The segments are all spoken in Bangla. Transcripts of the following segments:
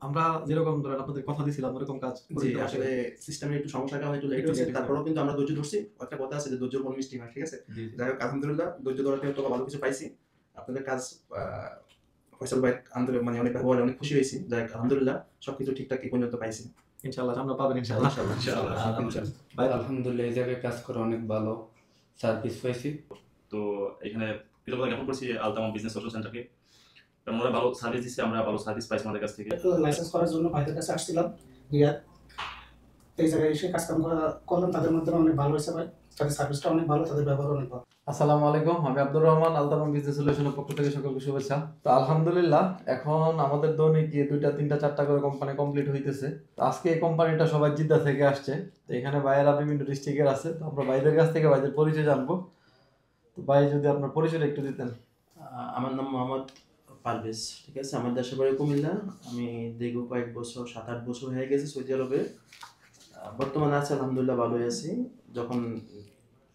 আমরা যেরকম ধরেন আপনাদের কথা দিছিলাম ওরকম কাজ জি, আসলে সিস্টেমের একটু সমস্যার কারণে একটু লেট হয়েছে। তারপরেও কিন্তু আমরা ধৈর্য ধরছি। একটা কথা আছে যে ধৈর্যের ফল মিষ্টি হয়। ঠিক আছে? যাই হোক আলহামদুলিল্লাহ ধৈর্য ধরাতে হয়তো ভালো কিছু পাইছি। আপনাদের কাজ আ ফয়সাল ভাই মানে অনেক ব্যবহারে অনেক খুশি হয়েছি। যাই হোক আলহামদুলিল্লাহ সবকিছু ঠিকঠাক এই পর্যন্ত পাইছি। ইনশাআল্লাহ সামনে পাবেন ইনশাআল্লাহ। ইনশাআল্লাহ। ভাই আলহামদুলিল্লাহ এই জায়গায় কাজ করে অনেক ভালো সার্ভিস পাইছি। তো এখানে কৃতজ্ঞতা জ্ঞাপন করছি আলতামা বিজনেস সোশ্যাল সেন্টারকে। কারণ ওরা ভালো সার্ভিস দিচ্ছে, আমরা ভালো সার্ভিস পাইছি আমাদের কাছ থেকে। লাইসেন্স করার জন্য ভাইদের কাছে আসছিলাম রিয়াদ। এই জায়গায় এসে কাজকাম করলাম, তাদের মধ্যে অনেক ভালো হয়েছে ভাই। তাদের সার্ভিসটা অনেক ভালো, তাদের ব্যবহার অনেক ভালো। আসসালামু আলাইকুম, আমি আব্দুর রহমান, আলতামা বিজনেস সলিউশনের পক্ষ থেকে সকলকে শুভেচ্ছা। তো আলহামদুলিল্লাহ এখন আমাদের দৈনিক গিয়ে 2টা 3টা 4টা করে কোম্পানি কমপ্লিট হইতেছে। তো আজকে এই কোম্পানিটা সবাই জিদ্দা থেকে আসছে। তো এখানে ভাইয়েরা বিভিন্ন ডিস্ট্রিক্টের আছে। তো আমরা ভাইদের কাছ থেকে ভাইদের পরিচয় জানবো। তো ভাই যদি আপনার পরিচয়টা একটু দিতেন। আমার নাম মোহাম্মদ পারভেজ। ঠিক আছে? আমার দেশের বাড়ি কুমিল্লা। আমি দীর্ঘ কয়েক বছর 7-8 বছর হয়ে গেছে সৌদি আরবে। বর্তমানে আছি আলহামদুলিল্লাহ ভালোই আছি। যখন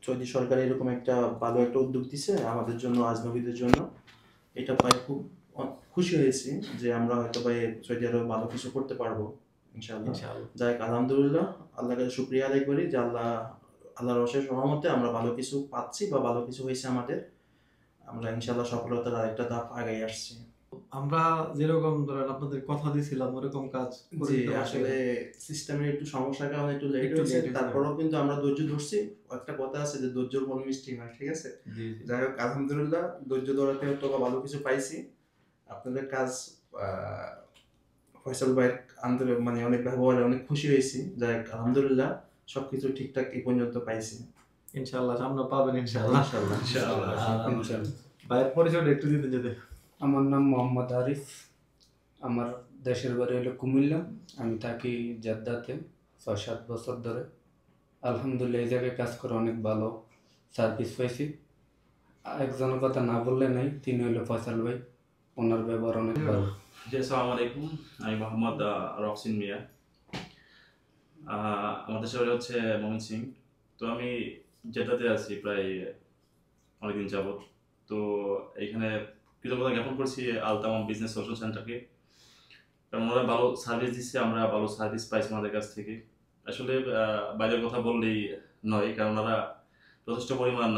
সৌদি সরকার এরকম একটা ভালো একটা উদ্যোগ দিছে আমাদের জন্য, আজনবীদের জন্য, এটা পাই খুব খুশি হয়েছি যে আমরা হয়তো ভাই সৌদি আরবে ভালো কিছু করতে পারবো ইনশাআল্লাহ। যাই হোক আলহামদুলিল্লাহ আল্লাহর কাছে শুকরিয়া আদায় করি যে আল্লাহর অশেষ রহমতে আমরা ভালো কিছু পাচ্ছি বা ভালো কিছু হয়েছে আমাদের। আমরা ইনশাআল্লাহ সফলতার আরেকটা ধাপ আগাই আসছি। আমরা যেরকম ধরেন আপনাদের কথা দিছিলাম ওরকম কাজ জি, আসলে সিস্টেমের একটু সমস্যার কারণে একটু লেট হয়েছে। তারপরেও কিন্তু আমরা ধৈর্য ধরছি। একটা কথা আছে যে ধৈর্যের ফল মিষ্টি হয়। ঠিক আছে? যাই হোক আলহামদুলিল্লাহ ধৈর্য ধরাতে হয়তো ভালো কিছু পাইছি। আপনাদের কাজ ফয়সাল ভাই মানে অনেক ব্যবহারে অনেক খুশি হয়েছি। যাই হোক আলহামদুলিল্লাহ সবকিছু ঠিকঠাক এই পর্যন্ত পাইছি। ইনশাআল্লাহ সামনে পাবেন ইনশাআল্লাহ। ভাইয়ের পরিচয়টা একটু দিতে যেতে। আমার নাম মোহাম্মদ আরিফ। আমার দেশের বাড়ি হলো কুমিল্লা। আমি থাকি জেদ্দাতে 6-7 বছর ধরে। আলহামদুলিল্লাহ এই জায়গায় কাজ করে অনেক ভালো সার্ভিস পাইছি। একজনের কথা না বললে নাই, তিনি হলো ফয়সাল ভাই। ওনার ব্যবহার অনেক ভালো। জি, আসসালামু আলাইকুম। আমি মোহাম্মদ রহসিন মিয়া। আমার দেশের বাড়ি হচ্ছে ময়মনসিংহ। তো আমি জেদ্দাতে আছি প্রায় অনেকদিন যাবত। তো এইখানে কৃতজ্ঞতা জ্ঞাপন করছি আলতামা বিজনেস সোশ্যাল সেন্টারকে। কারণ ওরা ভালো সার্ভিস দিচ্ছে, আমরা ভালো সার্ভিস পাইছি আমাদের কাছ থেকে। আসলে বাইরের কথা বললেই নয়, কারণ ওরা যথেষ্ট পরিমাণ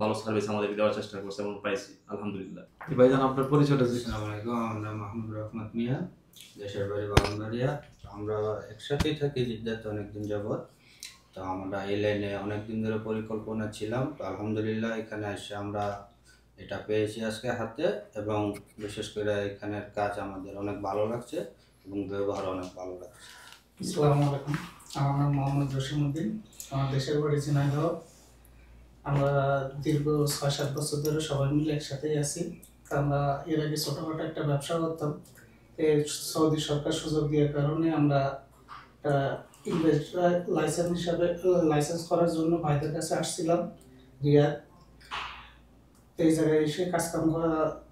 ভালো সার্ভিস আমাদেরকে দেওয়ার চেষ্টা করছে এবং পাইছি আলহামদুলিল্লাহ। ভাইজান আপনার পরিচয়টা দিন। আসসালামু আলাইকুম, আমার নাম মাহমুদ রহমত মিয়া, দেশের বাড়ি বাগানবাড়িয়া। আমরা একসাথেই থাকি জিদ্দাতে অনেকদিন যাবৎ। তো আমরা এই লাইনে অনেকদিন ধরে পরিকল্পনা ছিলাম। তো আলহামদুলিল্লাহ এখানে এসে আমরা এটা পেয়েছি আজকে হাতে, এবং বিশেষ করে এখানের কাজ আমাদের অনেক ভালো লাগছে এবং ব্যবহার অনেক ভালো লাগছে। আসসালামু আলাইকুম, আমার নাম মোহাম্মদ জসিমউদ্দিন। আমার দেশের বাড়ি ঝিনাইদহ। আমরা দীর্ঘ 6-7 বছর ধরে সবাই মিলে একসাথেই আছি। আমরা এর আগে ছোটখাটো একটা ব্যবসা করতাম। এই সৌদি সরকার সুযোগ দেওয়ার কারণে আমরা ইনভেস্টর লাইসেন্স করার জন্য ভাইদের কাছে আসছিলাম রিয়াদ। এই জায়গায় এসে কাজকাম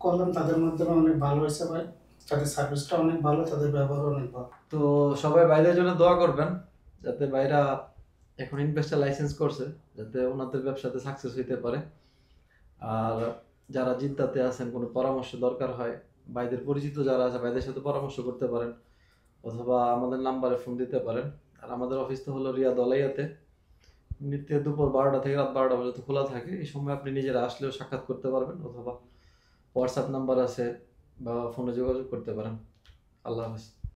করলাম, তাদের মধ্যে অনেক ভালো হয়েছে ভাই। তাদের সার্ভিসটা অনেক ভালো, তাদের ব্যবহার অনেক ভালো। তো সবাই ভাইদের জন্য দোয়া করবেন যাতে ভাইরা এখন ইনভেস্টার লাইসেন্স করছে যাতে ওনাদের ব্যবসাতে সাকসেস হইতে পারে। আর যারা জিদ্দাতে আছেন কোনো পরামর্শ দরকার হয়, ভাইদের পরিচিত যারা আছে ভাইদের সাথে পরামর্শ করতে পারেন, অথবা আমাদের নাম্বারে ফোন দিতে পারেন। আর আমাদের অফিস তো হলো রিয়াদ অলাইয়াতে। নিত্য দুপুর 12টা থেকে রাত 12টা পর্যন্ত খোলা থাকে। এই সময় আপনি নিজেরা আসলেও সাক্ষাৎ করতে পারবেন, অথবা হোয়াটসঅ্যাপ নাম্বার আছে বা ফোনে যোগাযোগ করতে পারেন। আল্লাহ হাফেজ।